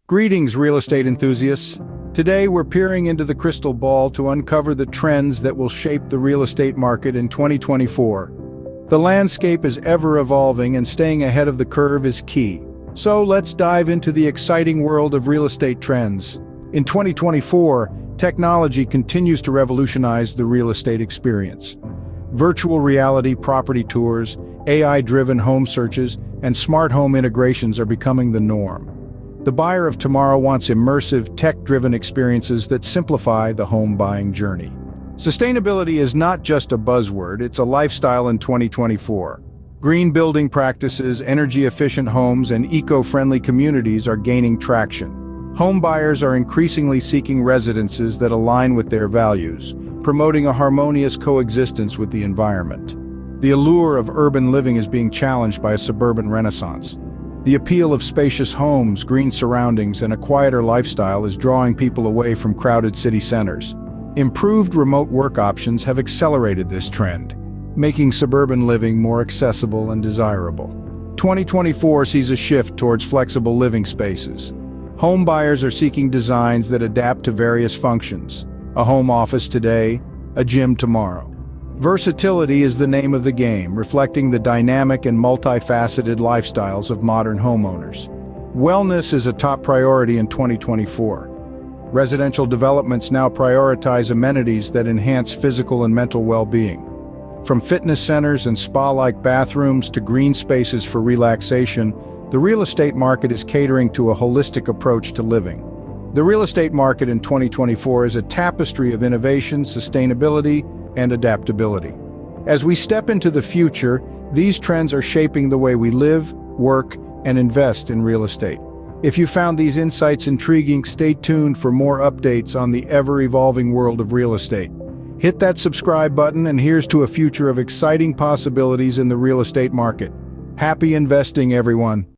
Greetings, real estate enthusiasts. Today, we're peering into the crystal ball to uncover the trends that will shape the real estate market in 2024. The landscape is ever evolving, and staying ahead of the curve is key. So let's dive into the exciting world of real estate trends. In 2024, technology continues to revolutionize the real estate experience. Virtual reality property tours, AI-driven home searches, and smart home integrations are becoming the norm. The buyer of tomorrow wants immersive, tech-driven experiences that simplify the home buying journey. Sustainability is not just a buzzword, it's a lifestyle in 2024. Green building practices, energy-efficient homes, and eco-friendly communities are gaining traction. Home buyers are increasingly seeking residences that align with their values, promoting a harmonious coexistence with the environment. The allure of urban living is being challenged by a suburban renaissance. The appeal of spacious homes, green surroundings, and a quieter lifestyle is drawing people away from crowded city centers. Improved remote work options have accelerated this trend, making suburban living more accessible and desirable. 2024 sees a shift towards flexible living spaces. Home buyers are seeking designs that adapt to various functions. A home office today, a gym tomorrow. Versatility is the name of the game, reflecting the dynamic and multifaceted lifestyles of modern homeowners. Wellness is a top priority in 2024. Residential developments now prioritize amenities that enhance physical and mental well-being. From fitness centers and spa-like bathrooms to green spaces for relaxation, the real estate market is catering to a holistic approach to living. The real estate market in 2024 is a tapestry of innovation, sustainability, and adaptability. As we step into the future, these trends are shaping the way we live, work, and invest in real estate. If you found these insights intriguing, stay tuned for more updates on the ever-evolving world of real estate. Hit that subscribe button, and here's to a future of exciting possibilities in the real estate market. Happy investing, everyone!